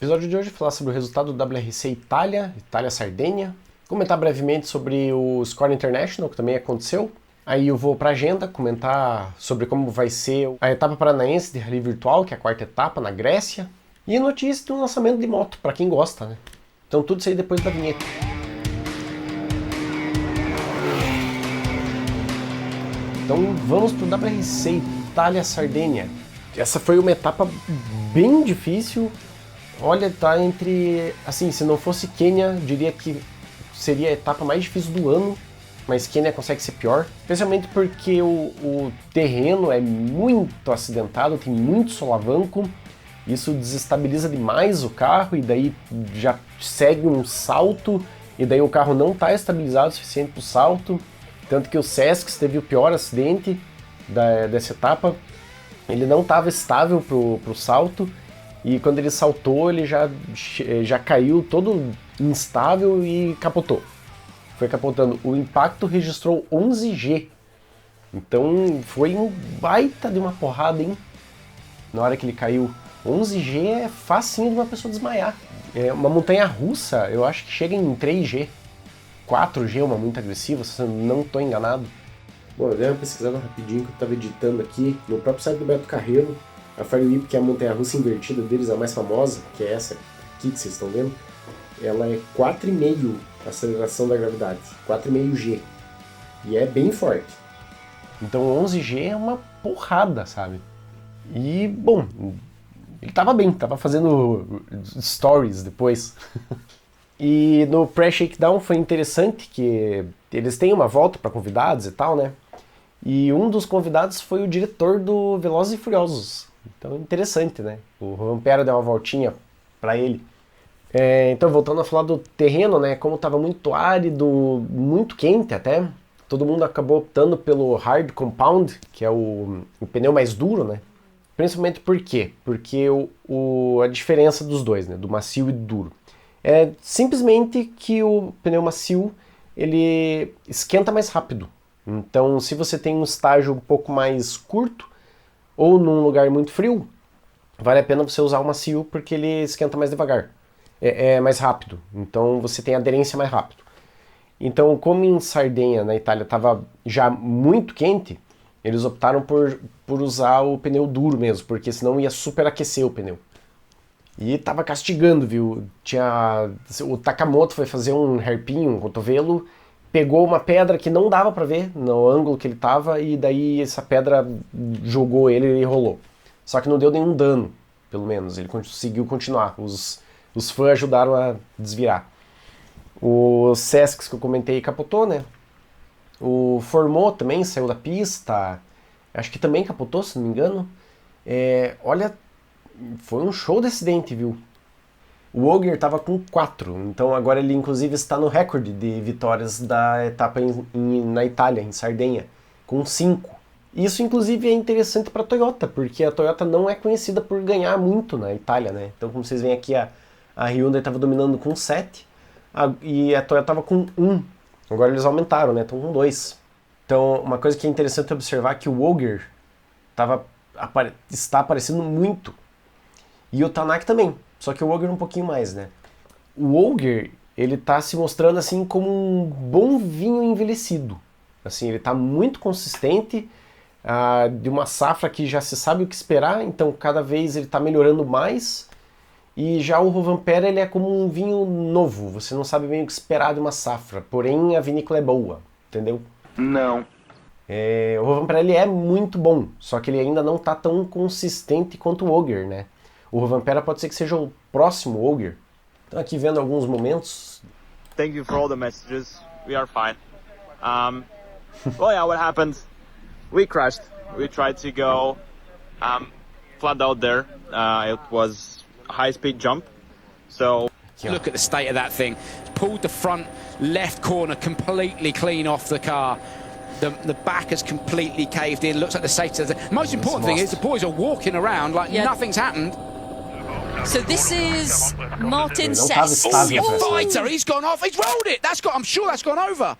Episódio de hoje falar sobre o resultado do WRC Itália-Sardenha, comentar brevemente sobre o Score International, que também aconteceu. Aí eu vou para a agenda comentar sobre como vai ser a etapa paranaense de rally virtual, que é a quarta etapa na Grécia, e notícias de um lançamento de moto, para quem gosta, né? Então tudo isso aí depois da vinheta. Então vamos para o WRC Itália-Sardenha. Essa foi uma etapa bem difícil. Olha, tá entre... Assim, se não fosse Quênia, diria que seria a etapa mais difícil do ano, mas Quênia consegue ser pior, especialmente porque o terreno é muito acidentado, tem muito solavanco, isso desestabiliza demais o carro e daí já segue um salto e daí o carro não está estabilizado o suficiente para o salto, tanto que o Sescs teve o pior acidente dessa etapa, ele não estava estável para o salto. E quando ele saltou, ele já caiu todo instável e capotou. Foi capotando. O impacto registrou 11G. Então foi um baita de uma porrada, hein? Na hora que ele caiu. 11G é facinho de uma pessoa desmaiar. É uma montanha russa, eu acho que chega em 3G. 4G, uma muito agressiva, se eu não estou enganado. Bom, eu dei uma pesquisada rapidinho que eu estava editando aqui. No próprio site do Beto Carreiro, a Firewhip, que é a montanha-russa invertida deles, a mais famosa, que é essa aqui que vocês estão vendo, ela é 4,5 a aceleração da gravidade, 4,5G, e é bem forte. Então 11G é uma porrada, sabe? E, bom, ele tava bem, tava fazendo stories depois. E no pré-shakedown foi interessante que eles têm uma volta para convidados e tal, né? E um dos convidados foi o diretor do Velozes e Furiosos. Então, interessante, né? O Rovanperä deu uma voltinha para ele. Então, voltando a falar do terreno, né? Como estava muito árido, muito quente até, todo mundo acabou optando pelo Hard Compound, que é o pneu mais duro, né? Principalmente por quê? Porque a diferença dos dois, né? Do macio e do duro. É simplesmente que o pneu macio, ele esquenta mais rápido. Então, se você tem um estágio um pouco mais curto, ou num lugar muito frio, vale a pena você usar o macio porque ele esquenta mais devagar, é mais rápido, então você tem aderência mais rápido. Então, como em Sardenha, na Itália, estava já muito quente, eles optaram por usar o pneu duro mesmo, porque senão ia superaquecer o pneu. E tava castigando, viu? O Takamoto foi fazer um hairpin, um cotovelo, pegou uma pedra que não dava pra ver no ângulo que ele tava e daí essa pedra jogou ele e rolou. Só que não deu nenhum dano, pelo menos. Ele conseguiu continuar. Os fãs ajudaram a desvirar. O Sescs que eu comentei capotou, né? O Formô também saiu da pista. Acho que também capotou, se não me engano. Olha, foi um show de acidente, viu? O Ogier estava com 4, então agora ele inclusive está no recorde de vitórias da etapa na Itália, em Sardenha, com 5. Isso inclusive é interessante para a Toyota, porque a Toyota não é conhecida por ganhar muito na Itália, né? Então como vocês veem aqui, a Hyundai estava dominando com 7 e a Toyota estava com 1. Agora eles aumentaram, né? Estão com 2. Então uma coisa que é interessante observar é que o Ogier está aparecendo muito. E o Tanak também. Só que o Ogier um pouquinho mais, né? O Ogier, ele tá se mostrando assim como um bom vinho envelhecido. Assim, ele tá muito consistente, de uma safra que já se sabe o que esperar, então cada vez ele tá melhorando mais. E já o Rovanperä, ele é como um vinho novo, você não sabe bem o que esperar de uma safra, porém a vinícola é boa, entendeu? Não. O Rovanperä, ele é muito bom, só que ele ainda não tá tão consistente quanto o Ogier, né? O Rovanperä pode ser que seja o próximo Ogier. Então aqui vendo alguns momentos. Thank you for all the messages. We are fine. Well, yeah, what happened? We crashed. We tried to go flat out there. It was a high-speed jump. So look at the state of that thing. It's pulled the front left corner completely clean off the car. The back has completely caved in. Looks like the safety. The most important thing is the boys are walking around like nothing's happened. So this is Martin Não tava Sess. estável, Fighter, he's gone off. He's rolled it. I'm sure that's gone over.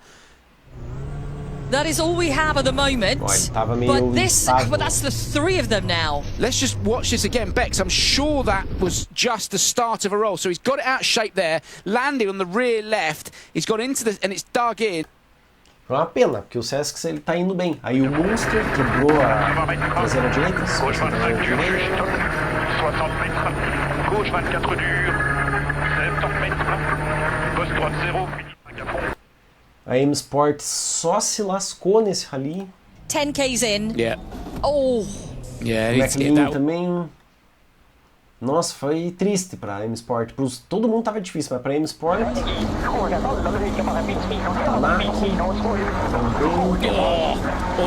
That is all we have at the moment. Tava meio But that's the 3 of them now. Let's just watch this again, Bex. I'm sure that was just the start of a roll. So he's got it out of shape there, landing on the rear left. He's got into the and it's dug in. Foi uma pena, porque o Sesks ele tá indo bem. Aí o Monster quebrou a traseira direita. Gauche 25 dur, 60 mètres. Gauche 24 dur, 70 mètres. Gauche droite 0, fini à fond. A M Sport só se lascou nesse rally. 10Ks in. Yeah. Oh. Yeah, O McLean também. Nossa, foi triste pra M Sport. Todo mundo tava difícil, mas pra M Sport. Oh,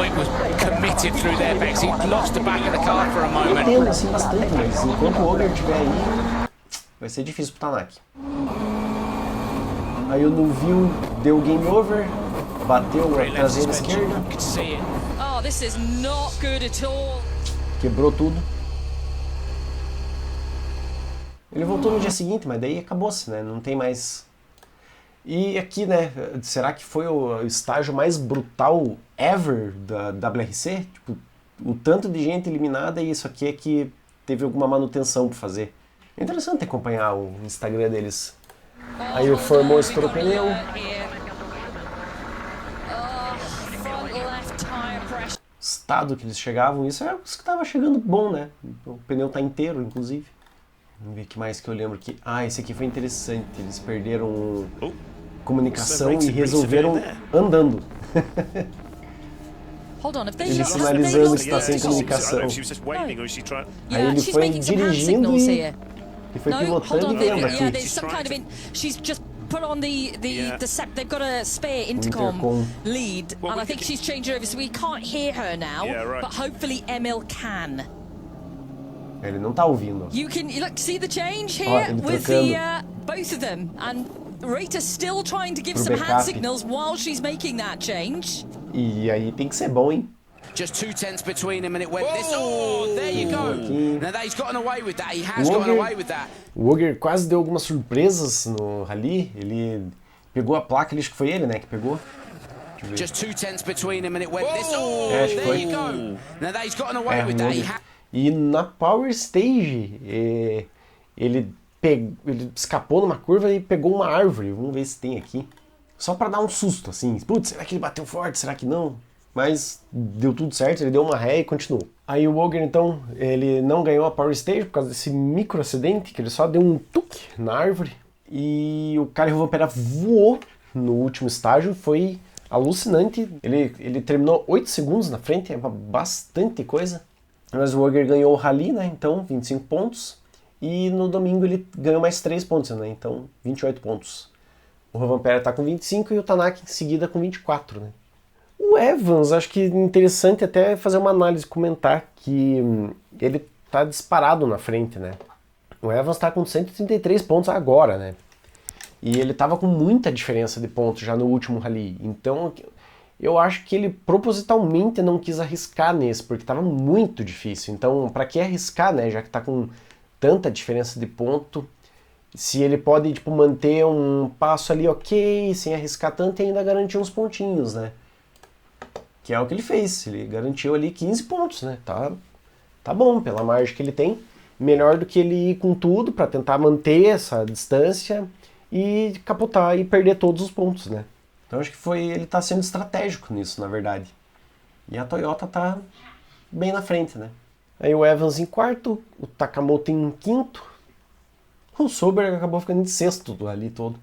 it was committed through there, Bex. He lost the back of the car for a Eu moment. entendo assim bastante, mas enquanto o Ogre estiver aí, vai ser difícil pro Tanak. Aí o Nuville deu game over, bateu a traseira esquerda, Could see it. Oh, this is not good at all. quebrou tudo. Ele voltou no dia seguinte, mas daí acabou-se, né? Não tem mais. E aqui, né? Será que foi o estágio mais brutal ever da WRC? Tipo, o tanto de gente eliminada e isso aqui é que teve alguma manutenção para fazer. É interessante acompanhar o Instagram deles. Aí o Formou estourou o pneu. O estado que eles chegavam, isso é isso que estava chegando bom, né? O pneu tá inteiro, inclusive. Vamos ver o que mais que eu lembro aqui. Ah, esse aqui foi interessante. Eles perderam comunicação e resolveram andando. Hold on, if they Ele lost, sinalizando que está sem comunicação. Aí Yeah, ele she's foi making some hand dirigindo signals e here. foi No, hold pilotando on. e vendo Yeah, aqui. there's some kind of she's just put on they've got a spare intercom Intercom. lead, and I think she's changed over, so we can't hear her now. Yeah, right. But hopefully Emil can. Ele não tá ouvindo. You look, see the change Ó, here ele with trocando. both of them, and Rita's still trying to give Pro some hand backup. signals while she's making that change. E aí tem que ser bom, hein? Just 2 tenths between him and it went this. Oh, there you go. Aqui. Now that he's gotten away with that. He has O gotten Ogre- away with that. O Ogre quase deu algumas surpresas no rally. Ele pegou a placa, acho que foi ele, né, que pegou. Deixa eu ver. Just 2 tenths between him and it went this. Oh, acho que there foi. you go. Now that he's gotten away É, with o that. He Ogre. ha- E na Power Stage, ele escapou numa curva e pegou uma árvore. Vamos ver se tem aqui. Só pra dar um susto, assim. Putz, será que ele bateu forte? Será que não? Mas deu tudo certo, ele deu uma ré e continuou. Aí o Ogre, então, ele não ganhou a Power Stage por causa desse micro acidente, que ele só deu um tuque na árvore. E o Kalle Rovanperä voou no último estágio, foi alucinante. Ele terminou 8 segundos na frente, é bastante coisa. Mas o Ogre ganhou o rally, né? Então, 25 pontos. E no domingo ele ganhou mais 3 pontos, né? Então, 28 pontos. O Rovanperä tá com 25 e o Tanak em seguida com 24, né? O Evans, acho que interessante até fazer uma análise, comentar que ele tá disparado na frente, né? O Evans tá com 133 pontos agora, né? E ele tava com muita diferença de pontos já no último rally. Então, eu acho que ele propositalmente não quis arriscar nesse, porque estava muito difícil. Então, para que arriscar, né? Já que está com tanta diferença de ponto, se ele pode tipo, manter um passo ali ok, sem arriscar tanto e ainda garantir uns pontinhos, né? Que é o que ele fez. Ele garantiu ali 15 pontos, né? Tá bom, pela margem que ele tem. Melhor do que ele ir com tudo para tentar manter essa distância e capotar e perder todos os pontos, né? Então acho que ele tá sendo estratégico nisso, na verdade. E a Toyota tá bem na frente, né? Aí o Evans em quarto, o Takamoto em quinto. O Sober acabou ficando em sexto do rally todo.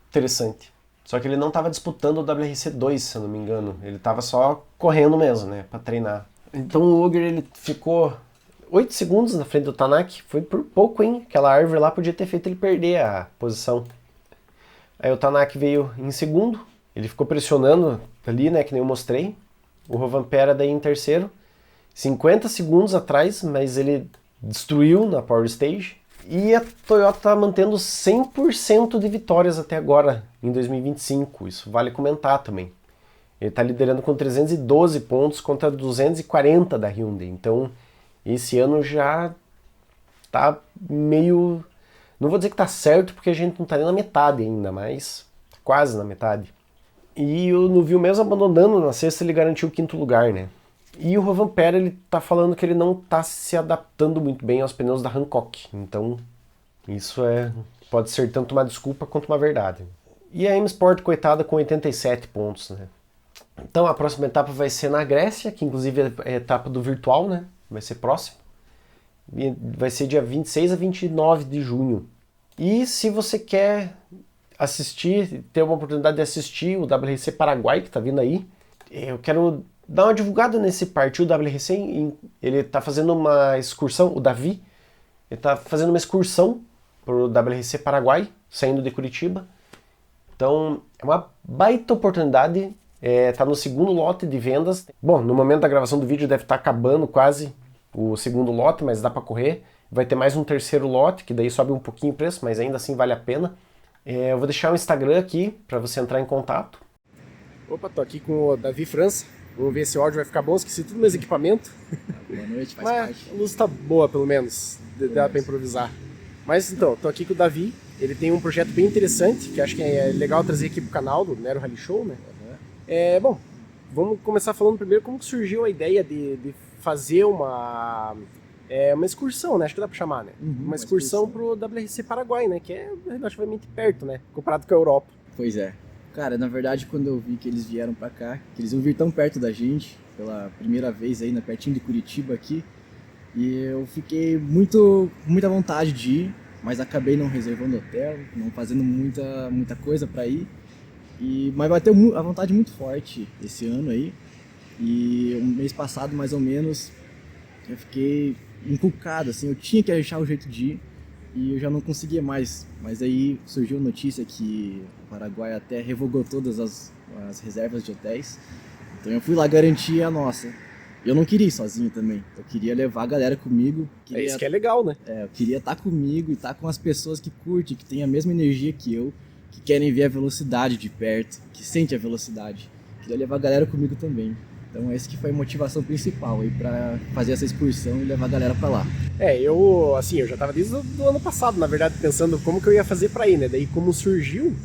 Interessante. Só que ele não estava disputando o WRC2, se eu não me engano. Ele estava só correndo mesmo, né? Pra treinar. Então o Ogre ele ficou 8 segundos na frente do Tanak. Foi por pouco, hein? Aquela árvore lá podia ter feito ele perder a posição. Aí o Tanak veio em segundo. Ele ficou pressionando ali, né, que nem eu mostrei. O Rovanperä daí em terceiro. 50 segundos atrás, mas ele destruiu na Power Stage. E a Toyota está mantendo 100% de vitórias até agora, em 2025. Isso vale comentar também. Ele está liderando com 312 pontos contra 240 da Hyundai. Então, esse ano já está meio... Não vou dizer que está certo, porque a gente não está nem na metade ainda, mas quase na metade. E o Neuville, mesmo abandonando na sexta, ele garantiu o 5º lugar, né? E o Rovanperä, ele tá falando que ele não tá se adaptando muito bem aos pneus da Hankook. Então, isso pode ser tanto uma desculpa quanto uma verdade. E a M-Sport, coitada, com 87 pontos, né? Então, a próxima etapa vai ser na Grécia, que inclusive é a etapa do virtual, né? Vai ser próximo. E vai ser dia 26 a 29 de junho. E se você quer assistir, ter uma oportunidade de assistir o WRC Paraguai, que tá vindo aí, eu quero dar uma divulgada nesse Partiu WRC. Ele tá fazendo uma excursão, o Davi, ele tá fazendo uma excursão pro WRC Paraguai, saindo de Curitiba. Então, é uma baita oportunidade, tá no 2º lote de vendas. Bom, no momento da gravação do vídeo deve estar acabando quase o 2º lote, mas dá para correr. Vai ter mais um 3º lote, que daí sobe um pouquinho o preço, mas ainda assim vale a pena. Eu vou deixar o Instagram aqui para você entrar em contato. Opa, tô aqui com o Davi França. Vamos ver se o áudio vai ficar bom. Esqueci tudo meus equipamentos. Boa noite, faz Mas parte. a luz tá boa, pelo menos. Dá para improvisar. Mas então, tô aqui com o Davi. Ele tem um projeto bem interessante, que acho que é legal trazer aqui pro canal do Nero Rally Show, né? Bom, vamos começar falando primeiro como que surgiu a ideia de fazer uma excursão, né? Acho que dá pra chamar, né? Uma excursão pro WRC Paraguai, né? Que é relativamente perto, né? Comparado com a Europa. Pois é. Cara, na verdade, quando eu vi que eles vieram pra cá, que eles iam vir tão perto da gente, pela primeira vez aí, pertinho de Curitiba aqui, e eu fiquei com muita vontade de ir, mas acabei não reservando hotel, não fazendo muita coisa pra ir. Mas bateu a vontade muito forte esse ano aí. E um mês passado, mais ou menos, eu fiquei encucado, assim, eu tinha que achar o jeito de ir e eu já não conseguia mais. Mas aí surgiu a notícia que o Paraguai até revogou todas as reservas de hotéis. Então eu fui lá garantir a nossa. Eu não queria ir sozinho também, eu queria levar a galera comigo. É isso que é legal, né? Eu queria estar comigo e estar com as pessoas que curtem, que têm a mesma energia que eu, que querem ver a velocidade de perto, que sentem a velocidade. Queria levar a galera comigo também. Então essa que foi a motivação principal aí pra fazer essa excursão e levar a galera pra lá. Eu já tava desde o ano passado, na verdade, pensando como que eu ia fazer pra ir, né? Daí como surgiu,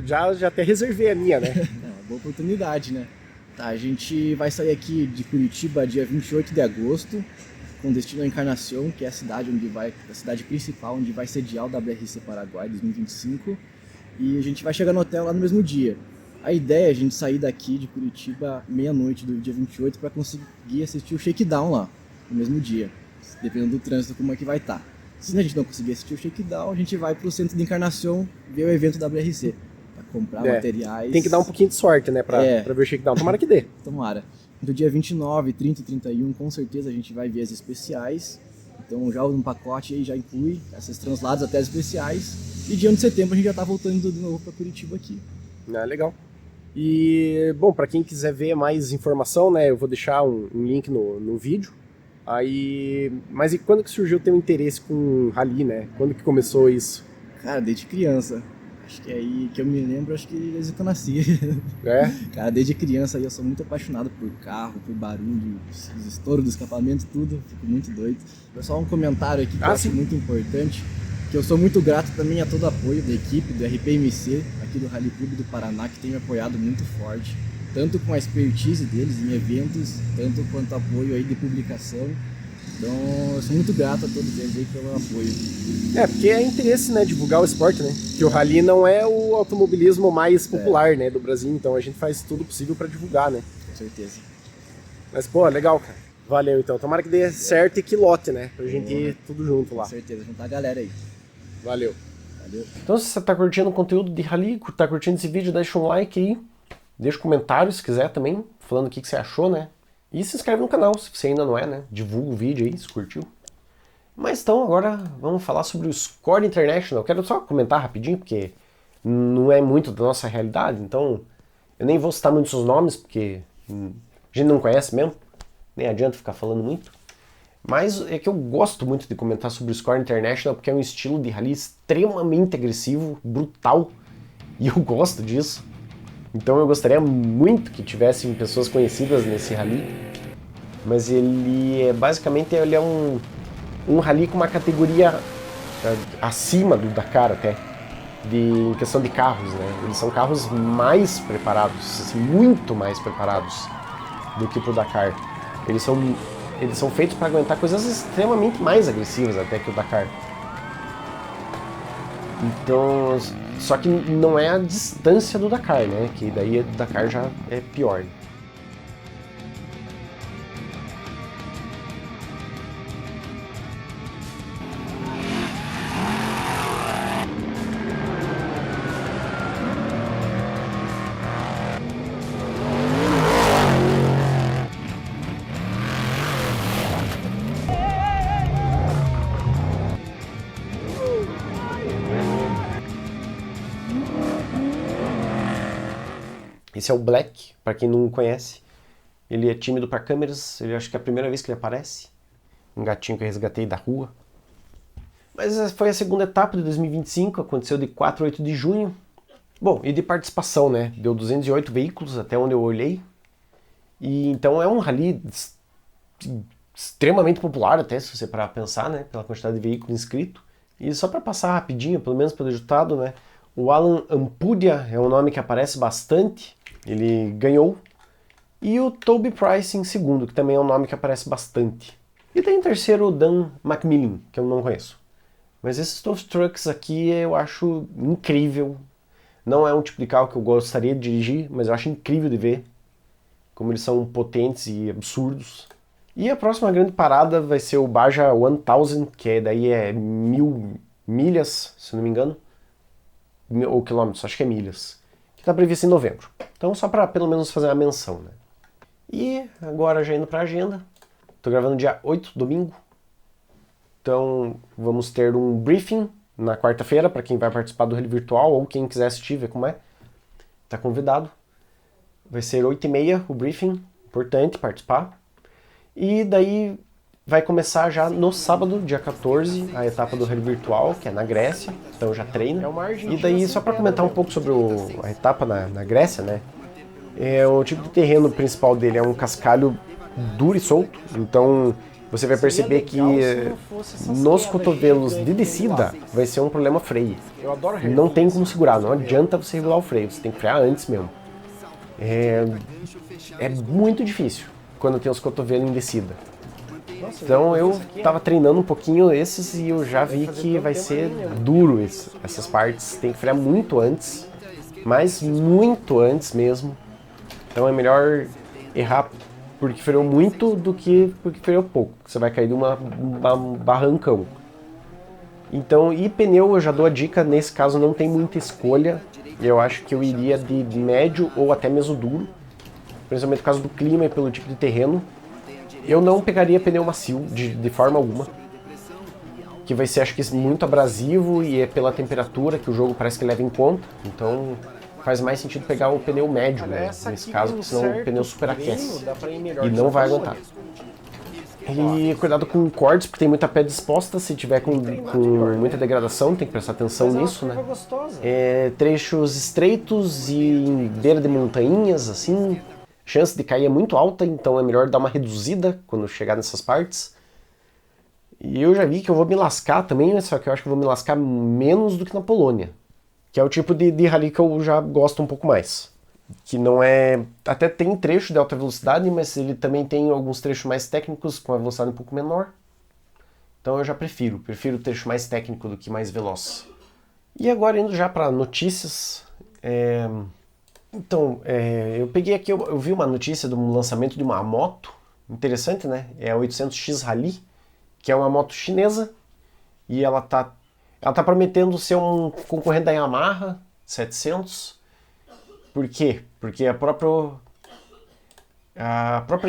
já até reservei a minha, né? É uma boa oportunidade, né? Tá, a gente vai sair aqui de Curitiba dia 28 de agosto, com destino à Encarnação, que é a cidade principal onde vai sediar o WRC Paraguai 2025. E a gente vai chegar no hotel lá no mesmo dia. A ideia é a gente sair daqui de Curitiba meia-noite do dia 28 para conseguir assistir o shakedown lá, no mesmo dia, dependendo do trânsito como é que vai estar. Se a gente não conseguir assistir o shakedown, a gente vai pro centro de Encarnação ver o evento WRC, para comprar materiais. Tem que dar um pouquinho de sorte, né, pra ver o shakedown. Tomara que dê. Tomara. Do dia 29, 30 e 31, com certeza a gente vai ver as especiais. Então já no pacote aí já inclui esses translados até as especiais. E dia 1 de setembro a gente já tá voltando de novo para Curitiba aqui. Legal. E, bom, para quem quiser ver mais informação, né, eu vou deixar um link no vídeo. Mas e quando que surgiu o teu interesse com rally, né? Quando que começou isso? Cara, desde criança. Acho que é aí que eu me lembro, acho que desde que eu nasci. Cara, desde criança aí eu sou muito apaixonado por carro, por barulho, os estouros do escapamento, tudo. Fico muito doido. Só um comentário aqui que eu acho muito importante. Que eu sou muito grato também a todo o apoio da equipe do RPMC, aqui do Rally Clube do Paraná, que tem me apoiado muito forte, tanto com a expertise deles em eventos, tanto quanto apoio aí de publicação. Então eu sou muito grato a todos eles aí pelo apoio. Porque é interesse, né, divulgar o esporte, né? Que o rally não é o automobilismo mais popular, né, do Brasil, então a gente faz tudo possível para divulgar, né? Com certeza. Mas, legal, cara. Valeu, então. Tomara que dê certo e que lote, né? Pra gente ir tudo junto lá. Com certeza, juntar a galera aí. Valeu. Então, se você tá curtindo o conteúdo de rally, tá curtindo esse vídeo, deixa um like aí. Deixa um comentário se quiser também, falando o que você achou, né? E se inscreve no canal, se você ainda não é, né? Divulga o vídeo aí, se curtiu. Mas então, agora vamos falar sobre o Score International. Eu quero só comentar rapidinho, porque não é muito da nossa realidade, então eu nem vou citar muitos nomes, porque a gente não conhece mesmo. Nem adianta ficar falando muito. Mas é que eu gosto muito de comentar sobre o Score International, porque é um estilo de rally extremamente agressivo, brutal, e eu gosto disso. Então eu gostaria muito que tivessem pessoas conhecidas nesse rally. Mas ele é basicamente um rally com uma categoria acima do Dakar até. em questão de carros, né? Eles são carros mais preparados, assim, muito mais preparados do que pro Dakar. Eles são feitos para aguentar coisas extremamente mais agressivas até que o Dakar. Então, só que não é a distância do Dakar, né? Que daí o Dakar já é pior. Esse é o Black, para quem não conhece. Ele é tímido para câmeras, ele acho que é a primeira vez que ele aparece. Um gatinho que eu resgatei da rua. Mas foi a segunda etapa de 2025, aconteceu de 4 a 8 de junho. Bom, e de participação, né? Deu 208 veículos, até onde eu olhei. E então é um rally extremamente popular, até se você parar pra pensar, né? Pela quantidade de veículos inscritos. E só para passar rapidinho, pelo menos pelo resultado, né? O Alan Ampudia é um nome que aparece bastante. Ele ganhou. E o Toby Price em segundo, que também é um nome que aparece bastante. E tem em terceiro o Dan Macmillan, que eu não conheço. Mas esses tow trucks aqui eu acho incrível. Não é um tipo de carro que eu gostaria de dirigir, mas eu acho incrível de ver como eles são potentes e absurdos. E a próxima grande parada vai ser o Baja 1000, que daí é 1000 milhas, se não me engano. Ou quilômetros, acho que é milhas. Que está previsto em novembro. Então só para pelo menos fazer uma menção, né? E agora já indo para a agenda. Estou gravando dia 8, domingo. Então vamos ter um briefing na quarta-feira para quem vai participar do rally virtual ou quem quiser assistir, ver como é. Está convidado. Vai ser 8h30 o briefing, importante participar. E daí vai começar já no sábado, dia 14, a etapa do rally virtual, que é na Grécia, então já treina. E daí, só para comentar um pouco sobre a etapa na Grécia, né? O tipo de terreno principal dele é um cascalho duro e solto, então você vai perceber que nos cotovelos de descida vai ser um problema freio. Não tem como segurar, não adianta você regular o freio, você tem que frear antes mesmo. É muito difícil quando tem os cotovelos em descida. Então eu tava treinando um pouquinho esses e eu já vi que vai ser duro essas partes. Tem que frear muito antes, mas muito antes mesmo. Então é melhor errar porque freou muito do que porque freou pouco. Você vai cair de uma barrancão. Então, e pneu eu já dou a dica, nesse caso não tem muita escolha. Eu acho que eu iria de médio ou até mesmo duro. Principalmente por causa do clima e pelo tipo de terreno. Eu não pegaria pneu macio de forma alguma. Que vai ser, acho que, muito abrasivo e é pela temperatura que o jogo parece que leva em conta. Então faz mais sentido pegar o pneu médio, né, nesse caso, porque senão o pneu superaquece e não vai aguentar. E cuidado com cortes, porque tem muita pedra exposta, se tiver com muita degradação, tem que prestar atenção nisso, né? Trechos estreitos e em beira de montanhas, assim, chance de cair é muito alta, então é melhor dar uma reduzida quando chegar nessas partes. E eu já vi que eu vou me lascar também, só que eu acho que eu vou me lascar menos do que na Polônia, que é o tipo de rally que eu já gosto um pouco mais. Que não é... Até tem trecho de alta velocidade, mas ele também tem alguns trechos mais técnicos com a velocidade um pouco menor. Então eu já prefiro o trecho mais técnico do que mais veloz. E agora indo já para notícias. Eu peguei aqui, eu vi uma notícia do lançamento de uma moto. Interessante, né? É a 800X Rally, que é uma moto chinesa. E ela tá prometendo ser um concorrente da Yamaha 700. Por quê? Porque a própria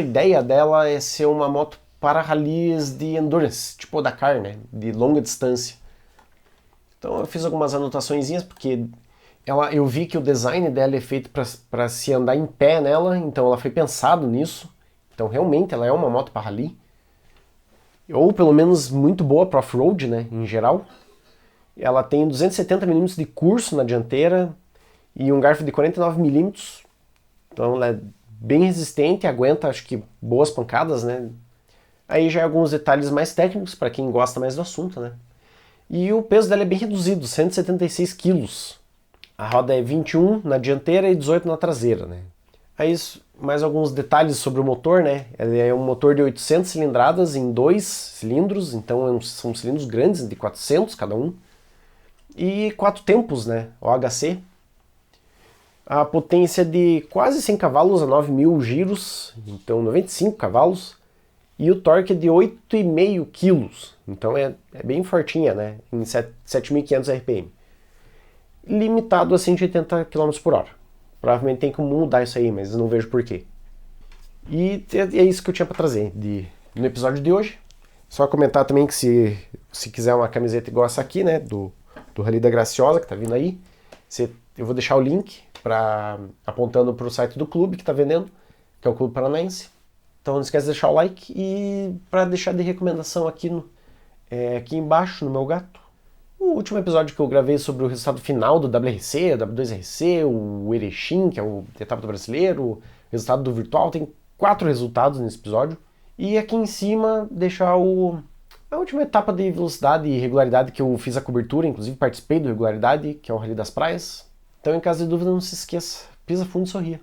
ideia dela é ser uma moto para rallies de endurance, tipo o Dakar, né? De longa distância. Então eu fiz algumas anotaçõezinhas, porque eu vi que o design dela é feito para se andar em pé nela, então ela foi pensado nisso. Então realmente ela é uma moto para rally. Ou pelo menos muito boa para off-road, né? Em geral. Ela tem 270 mm de curso na dianteira e um garfo de 49 mm. Então ela é bem resistente, aguenta, acho que, boas pancadas, né? Aí já alguns detalhes mais técnicos para quem gosta mais do assunto, né? E o peso dela é bem reduzido, 176 quilos. A roda é 21 na dianteira e 18 na traseira, né? Aí mais alguns detalhes sobre o motor, né? Ele é um motor de 800 cilindradas em 2 cilindros, então são cilindros grandes, de 400 cada um. E 4 tempos, né? OHC. A potência de quase 100 cavalos a 9.000 giros, então 95 cavalos. E o torque é de 8,5 quilos, então é bem fortinha, né? Em 7.500 RPM. Limitado a 180 km por hora. Provavelmente tem como mudar isso aí, mas não vejo porquê. E é isso que eu tinha para trazer no episódio de hoje. Só comentar também que se quiser uma camiseta igual essa aqui, né, do Rally da Graciosa, que tá vindo aí, eu vou deixar o link apontando para o site do clube que tá vendendo, que é o Clube Paranaense. Então não esquece de deixar o like e para deixar de recomendação aqui embaixo no meu gato. O último episódio que eu gravei sobre o resultado final do WRC, W2RC, o Erechim, que é a etapa do brasileiro, o resultado do virtual, tem 4 resultados nesse episódio. E aqui em cima deixar a última etapa de velocidade e regularidade que eu fiz a cobertura, inclusive participei do regularidade, que é o Rally das Praias. Então em caso de dúvida não se esqueça, pisa fundo e sorria.